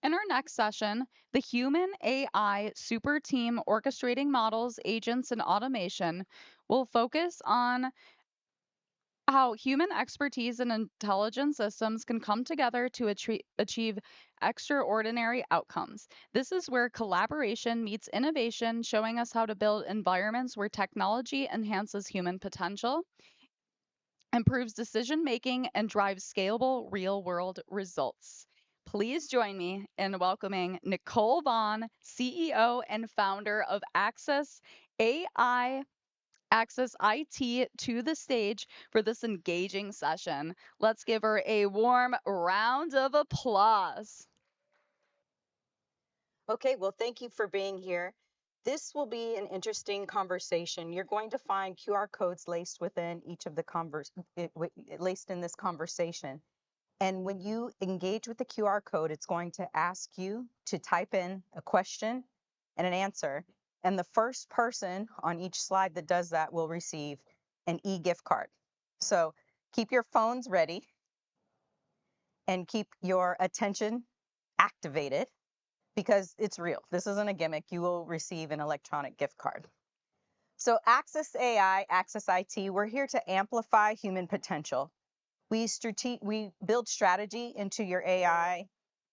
In our next session, the Human-AI Superteam Orchestrating Models, Agents, and Automation will focus on how human expertise and intelligent systems can come together to achieve extraordinary outcomes. This is where collaboration meets innovation, showing us how to build environments where technology enhances human potential, improves decision making, and drives scalable real world results. Please join me in welcoming Nikole Vaughn, CEO and founder of Access AI Access IT, to the stage for this engaging session. Let's give her a warm round of applause. Okay, well, thank you for being here. This will be an interesting conversation. You're going to find QR codes laced within each of the laced in this conversation. And when you engage with the QR code, it's going to ask you to type in a question and an answer. And the first person on each slide that does that will receive an e-gift card. So keep your phones ready and keep your attention activated because it's real. This isn't a gimmick. You will receive an electronic gift card. So Access AI, Access IT, we're here to amplify human potential. We build strategy into your AI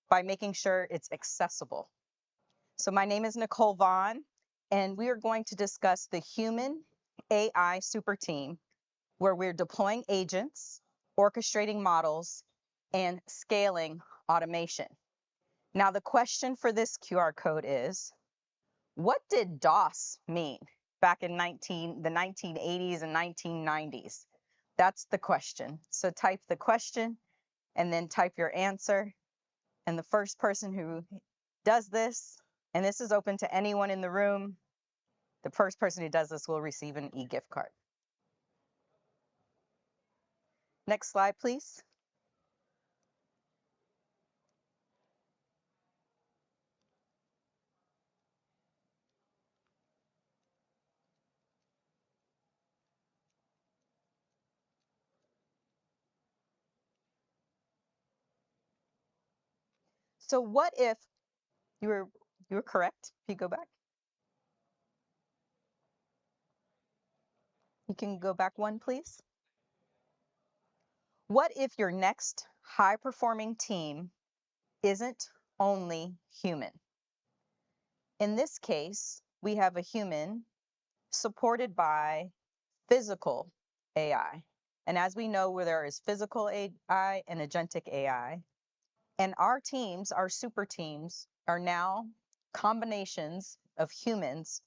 by making sure it's accessible. So my name is Nikole Vaughn, and we are going to discuss the Human-AI Superteam, where we're deploying agents, orchestrating models, and scaling automation. Now, the question for this QR code is, what did DOS mean back in the 1980s and 1990s? That's the question. So type the question and then type your answer. And the first person who does this, and this is open to anyone in the room, the first person who does this will receive an e-gift card. Next slide, please. So what if you were correct? If you go back, you can go back one, please. What if your next high-performing team isn't only human? In this case, we have a human supported by physical AI. And as we know, where there is physical AI and agentic AI, and our teams, our super teams, are now combinations of humans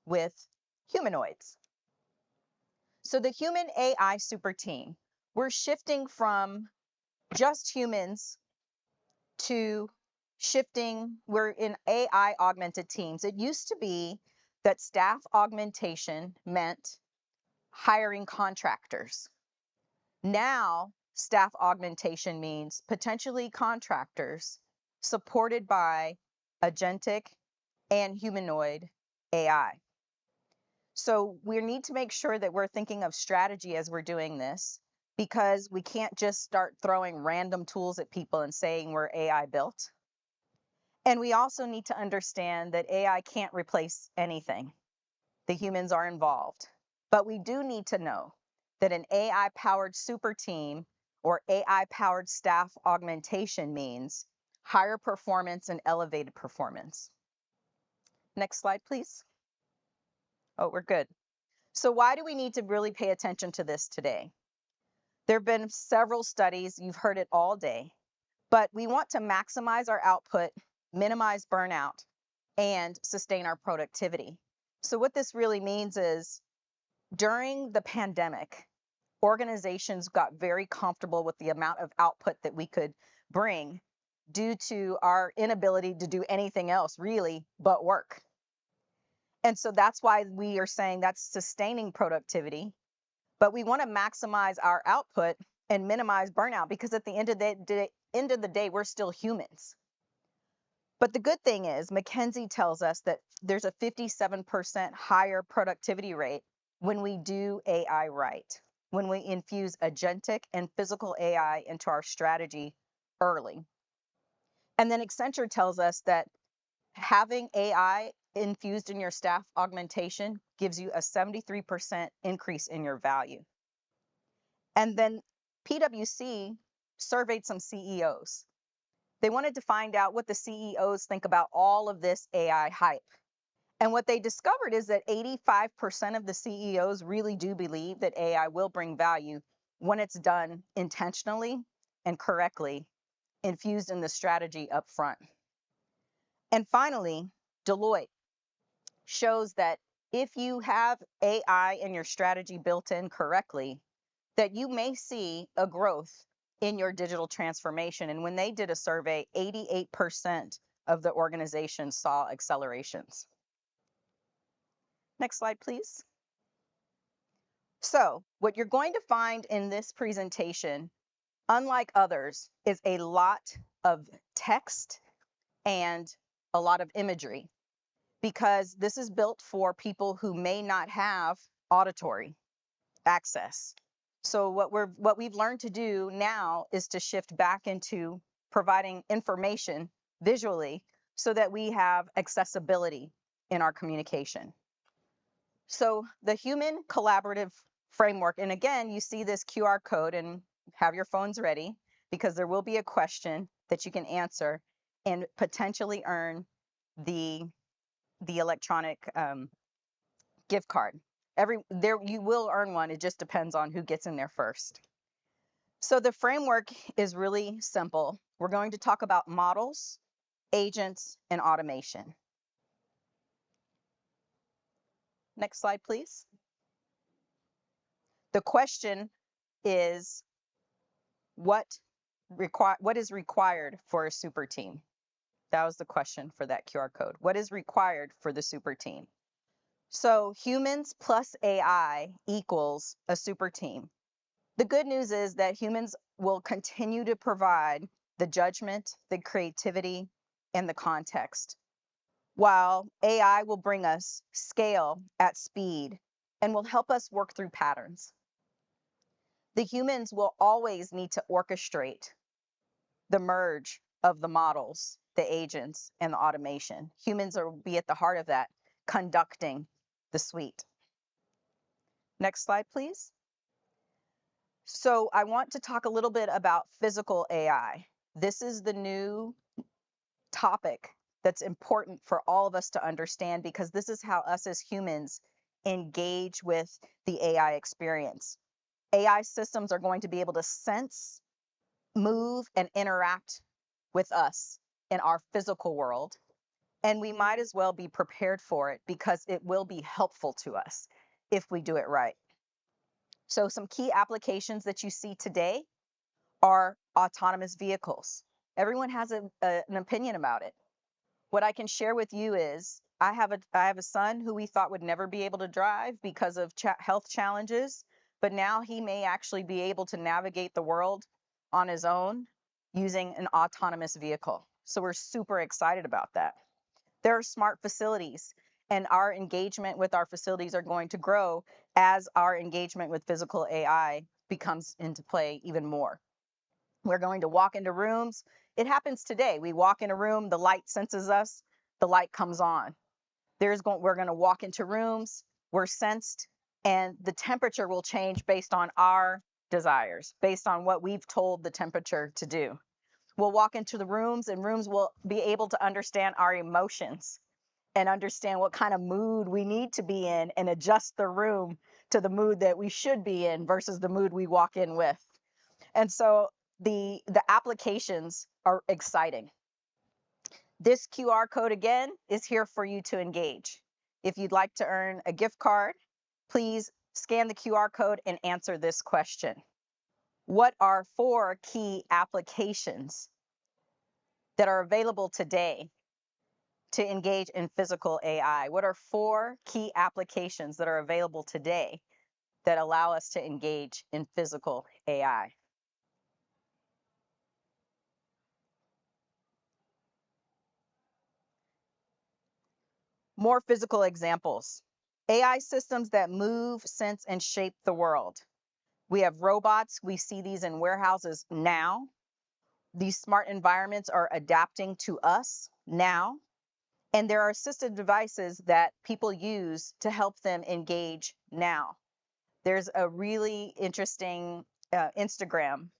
with humanoids. So the human AI super team, we're shifting from just humans to we're in AI augmented teams. It used to be that staff augmentation meant hiring contractors. Now, staff augmentation means potentially contractors supported by agentic and humanoid AI. So we need to make sure that we're thinking of strategy as we're doing this, because we can't just start throwing random tools at people and saying we're AI built. And we also need to understand that AI can't replace anything. The humans are involved. But we do need to know that an AI-powered super team or AI-powered staff augmentation means higher performance and elevated performance. Next slide, please. Oh, we're good. So why do we need to really pay attention to this today? There have been several studies, you've heard it all day, but we want to maximize our output, minimize burnout, and sustain our productivity. So what this really means is during the pandemic, organizations got very comfortable with the amount of output that we could bring due to our inability to do anything else really but work. And so that's why we are saying that's sustaining productivity, but we want to maximize our output and minimize burnout, because at the end of the day, we're still humans. But the good thing is, McKinsey tells us that there's a 57% higher productivity rate when we do AI right, when we infuse agentic and physical AI into our strategy early. And then Accenture tells us that having AI infused in your staff augmentation gives you a 73% increase in your value. And then PwC surveyed some CEOs. They wanted to find out what the CEOs think about all of this AI hype. And what they discovered is that 85% of the CEOs really do believe that AI will bring value when it's done intentionally and correctly, infused in the strategy up front. And finally, Deloitte shows that if you have AI in your strategy built in correctly, that you may see a growth in your digital transformation. And when they did a survey, 88% of the organizations saw accelerations. Next slide, please. So what you're going to find in this presentation, unlike others, is a lot of text and a lot of imagery, because this is built for people who may not have auditory access. So what we've learned to do now is to shift back into providing information visually so that we have accessibility in our communication. So the human collaborative framework, and again, you see this QR code, and have your phones ready, because there will be a question that you can answer and potentially earn the electronic gift card. You will earn one. It just depends on who gets in there first. So the framework is really simple. We're going to talk about models, agents, and automation. Next slide, please. The question is, what is required for a super team? That was the question for that QR code. What is required for the super team? So humans plus AI equals a super team. The good news is that humans will continue to provide the judgment, the creativity, and the context, while AI will bring us scale at speed and will help us work through patterns. The humans will always need to orchestrate the merge of the models, the agents, and the automation. Humans will be at the heart of that, conducting the suite. Next slide, please. So I want to talk a little bit about physical AI. This is the new topic that's important for all of us to understand, because this is how us as humans engage with the AI experience. AI systems are going to be able to sense, move, and interact with us in our physical world. And we might as well be prepared for it, because it will be helpful to us if we do it right. So some key applications that you see today are autonomous vehicles. Everyone has an opinion about it. What I can share with you is I have a son who we thought would never be able to drive because of health challenges, but now he may actually be able to navigate the world on his own using an autonomous vehicle. So we're super excited about that. There are smart facilities, and our engagement with our facilities are going to grow as our engagement with physical AI becomes into play even more. We're going to walk into rooms. It happens today. We walk in a room, the light senses us, the light comes on. We're going to walk into rooms, we're sensed, and the temperature will change based on our desires, based on what we've told the temperature to do. We'll walk into the rooms, and rooms will be able to understand our emotions and understand what kind of mood we need to be in and adjust the room to the mood that we should be in versus the mood we walk in with. And so the applications are exciting. This QR code, again, is here for you to engage. If you'd like to earn a gift card, please scan the QR code and answer this question. What are 4 key applications that are available today to engage in physical AI? What are 4 key applications that are available today that allow us to engage in physical AI? More physical examples. AI systems that move, sense, and shape the world. We have robots. We see these in warehouses now. These smart environments are adapting to us now, and there are assistive devices that people use to help them engage now. There's a really interesting Instagram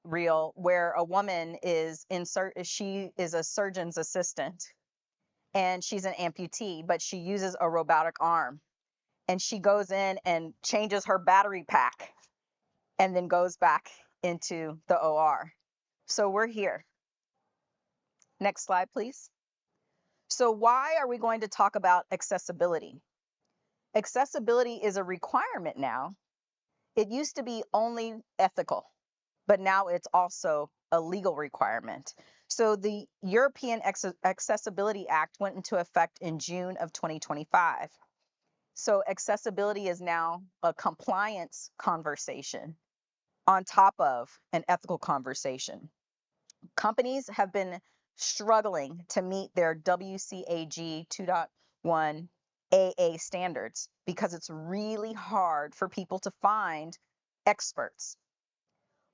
reel where a woman she is a surgeon's assistant, and she's an amputee, but she uses a robotic arm, and she goes in and changes her battery pack and then goes back into the OR. So we're here. Next slide, please. So why are we going to talk about accessibility? Accessibility is a requirement now. It used to be only ethical, but now it's also a legal requirement. So the European Accessibility Act went into effect in June of 2025. So accessibility is now a compliance conversation on top of an ethical conversation. Companies have been struggling to meet their WCAG 2.1 AA standards because it's really hard for people to find experts.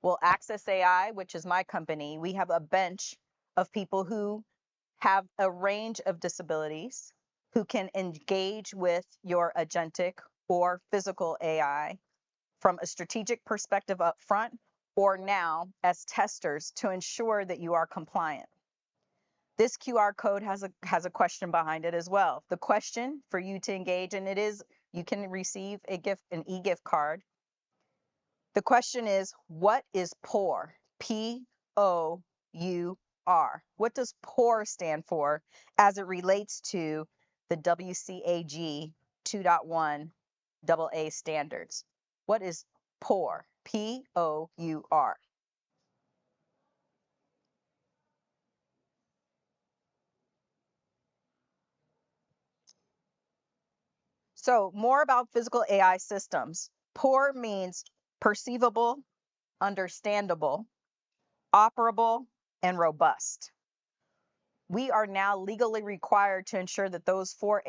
Well, Access AI, which is my company, we have a bench of people who have a range of disabilities who can engage with your agentic or physical AI from a strategic perspective up front or now as testers to ensure that you are compliant. This QR code has a question behind it as well. The question for you to engage, and it is, you can receive an e-gift card. The question is, what is POUR? P-O-U-R. What does POUR stand for as it relates to the WCAG 2.1 AA standards? What is POUR? P-O-U-R. So more about physical AI systems. POUR means perceivable, understandable, operable, and robust. We are now legally required to ensure that those four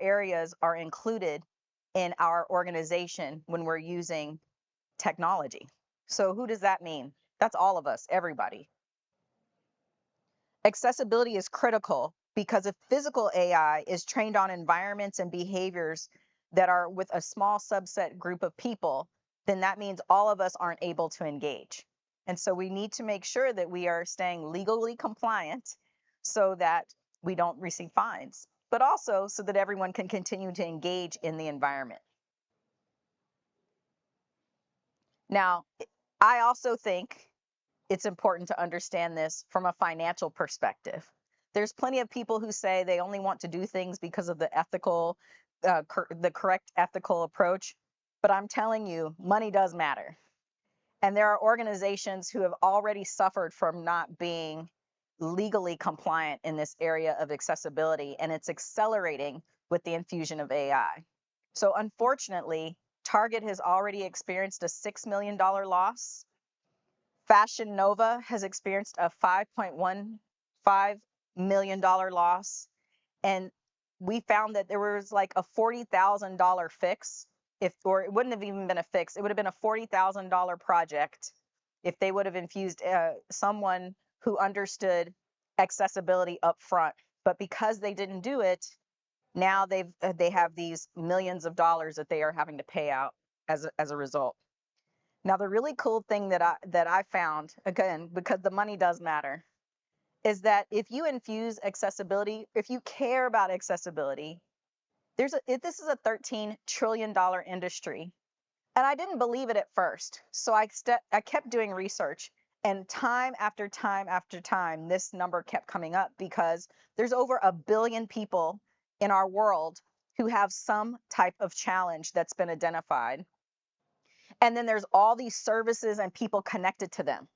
areas are included in our organization when we're using technology. So who does that mean? That's all of us, everybody. Accessibility is critical because if physical AI is trained on environments and behaviors that are with a small subset group of people, then that means all of us aren't able to engage. And so we need to make sure that we are staying legally compliant so that we don't receive fines, but also so that everyone can continue to engage in the environment. Now, I also think it's important to understand this from a financial perspective. There's plenty of people who say they only want to do things because of the the correct ethical approach. But I'm telling you, money does matter. And there are organizations who have already suffered from not being legally compliant in this area of accessibility, and it's accelerating with the infusion of AI. So unfortunately, Target has already experienced a $6 million loss. Fashion Nova has experienced a $5.15 million loss. And we found that there was like a $40,000 fix, or it wouldn't have even been a fix. It would have been a $40,000 project if they would have infused someone who understood accessibility up front. But because they didn't do it, now they have these millions of dollars that they are having to pay out as a result. Now, the really cool thing that I found, again, because the money does matter, is that if you infuse accessibility, if you care about accessibility, this is a $13 trillion industry. And I didn't believe it at first. So I kept doing research, and time after time after time, this number kept coming up because there's over 1 billion people in our world who have some type of challenge that's been identified. And then there's all these services and people connected to them.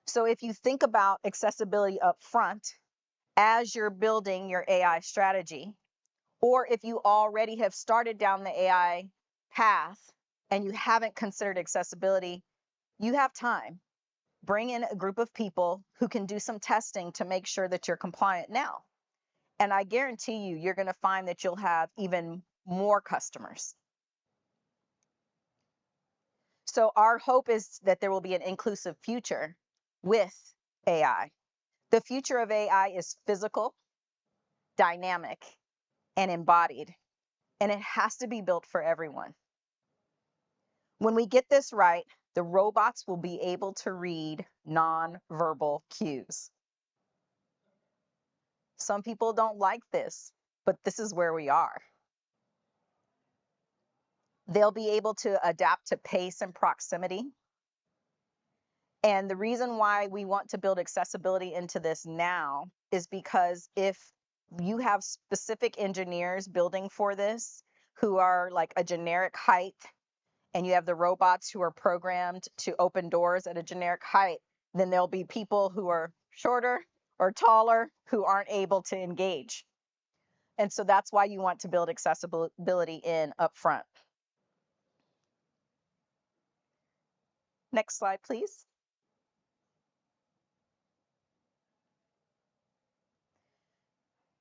So if you think about accessibility up front as you're building your AI strategy, or if you already have started down the AI path and you haven't considered accessibility, you have time. Bring in a group of people who can do some testing to make sure that you're compliant now. And I guarantee you, you're going to find that you'll have even more customers. So our hope is that there will be an inclusive future with AI. The future of AI is physical, dynamic, and embodied, and it has to be built for everyone. When we get this right, the robots will be able to read nonverbal cues. Some people don't like this, but this is where we are. They'll be able to adapt to pace and proximity. And the reason why we want to build accessibility into this now is because if you have specific engineers building for this who are like a generic height, and you have the robots who are programmed to open doors at a generic height, then there'll be people who are shorter or taller who aren't able to engage. And so that's why you want to build accessibility in upfront. Next slide, please.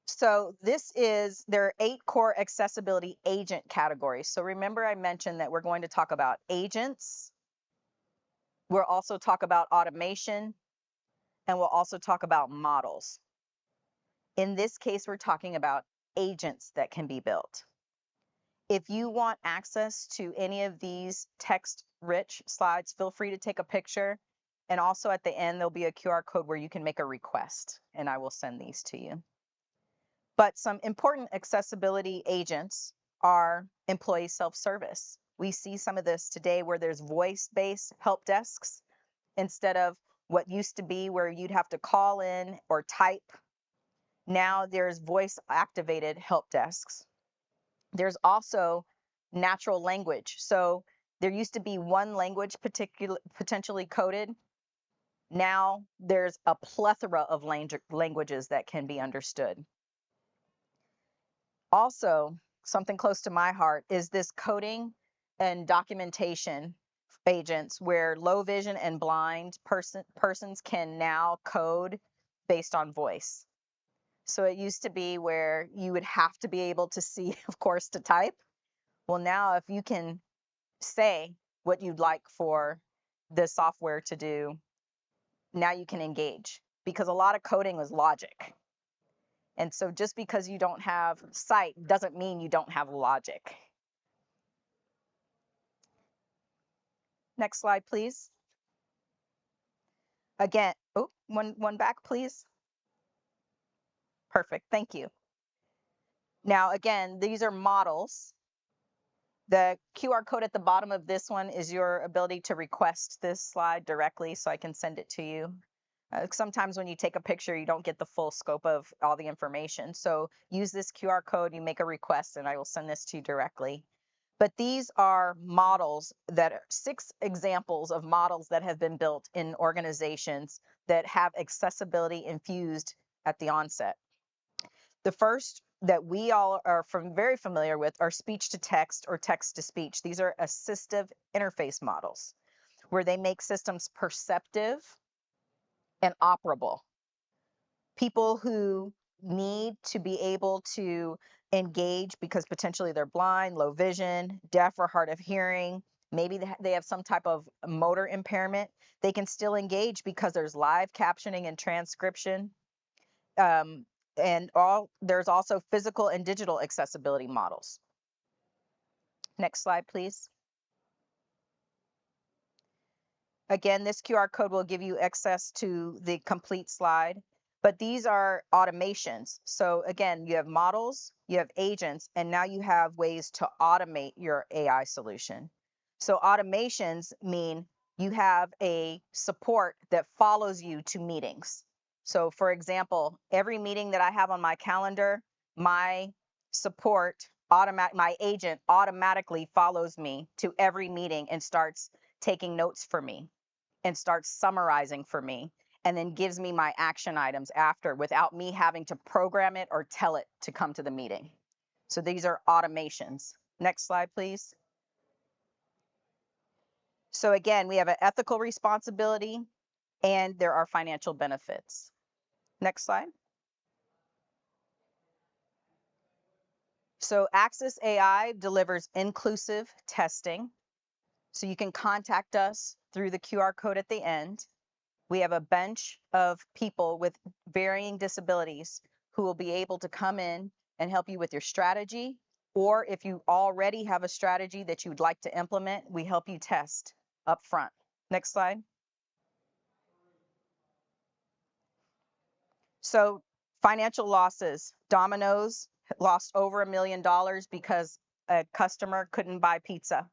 So there are 8 core accessibility agent categories. So remember I mentioned that we're going to talk about agents. We'll also talk about automation, and we'll also talk about models. In this case, we're talking about agents that can be built. If you want access to any of these text-rich slides, feel free to take a picture. And also at the end, there'll be a QR code where you can make a request, and I will send these to you. But some important accessibility agents are employee self-service. We see some of this today where there's voice-based help desks instead of what used to be where you'd have to call in or type. Now there's voice-activated help desks. There's also natural language. So there used to be one language potentially coded. Now there's a plethora of languages that can be understood. Also, something close to my heart is this coding and documentation agents where low vision and blind persons can now code based on voice. So it used to be where you would have to be able to see, of course, to type. Well, now if you can say what you'd like for the software to do, now you can engage, because a lot of coding was logic. And so just because you don't have sight doesn't mean you don't have logic. Next slide, please. Again, oh, one back, please. Perfect, thank you. Now, again, these are models. The QR code at the bottom of this one is your ability to request this slide directly so I can send it to you. Sometimes when you take a picture, you don't get the full scope of all the information. So use this QR code, you make a request, and I will send this to you directly. But these are models that are 6 examples of models that have been built in organizations that have accessibility infused at the onset. The first that we all are very familiar with are speech to text or text to speech. These are assistive interface models where they make systems perceptive and operable. People who need to be able to engage because potentially they're blind, low vision, deaf, or hard of hearing, maybe they have some type of motor impairment, they can still engage because there's live captioning and transcription. There's also physical and digital accessibility models. Next slide, please. Again, this QR code will give you access to the complete slide, but these are automations. So again, you have models, you have agents, and now you have ways to automate your AI solution. So automations mean you have a support that follows you to meetings. So for example, every meeting that I have on my calendar, my my agent automatically follows me to every meeting and starts taking notes for me and starts summarizing for me, and then gives me my action items after without me having to program it or tell it to come to the meeting. So these are automations. Next slide, please. So again, we have an ethical responsibility and there are financial benefits. Next slide. So AccessAI delivers inclusive testing. So you can contact us through the QR code at the end. We have a bench of people with varying disabilities who will be able to come in and help you with your strategy, or if you already have a strategy that you would like to implement, we help you test up front. Next slide. So financial losses. Domino's lost over $1 million because a customer couldn't buy pizza.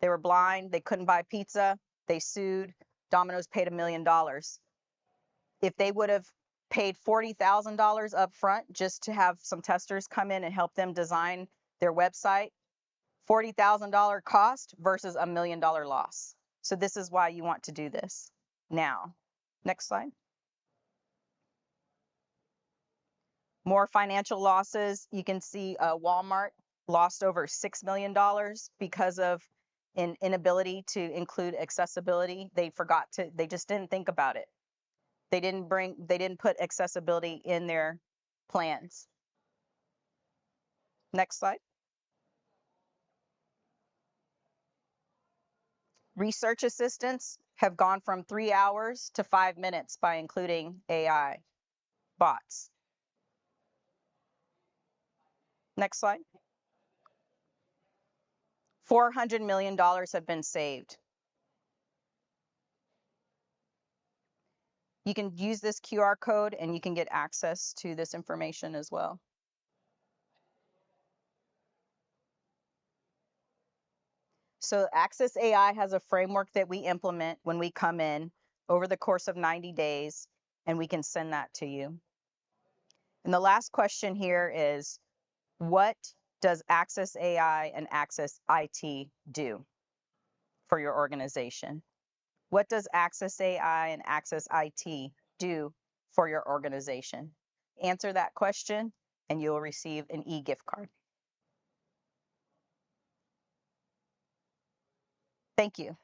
They were blind, they couldn't buy pizza, they sued. Domino's paid $1 million. If they would have paid $40,000 up front just to have some testers come in and help them design their website, $40,000 cost versus $1 million loss. So this is why you want to do this now. Next slide. More financial losses. You can see Walmart lost over $6 million because of an inability to include accessibility. They just didn't think about it. They didn't put accessibility in their plans. Next slide. Research assistants have gone from 3 hours to 5 minutes by including AI bots. Next slide. $400 million have been saved. You can use this QR code and you can get access to this information as well. So AccessAI has a framework that we implement when we come in over the course of 90 days, and we can send that to you. And the last question here is, what does AccessAI and AccessIT do for your organization? What does AccessAI and AccessIT do for your organization? Answer that question and you'll receive an e-gift card. Thank you.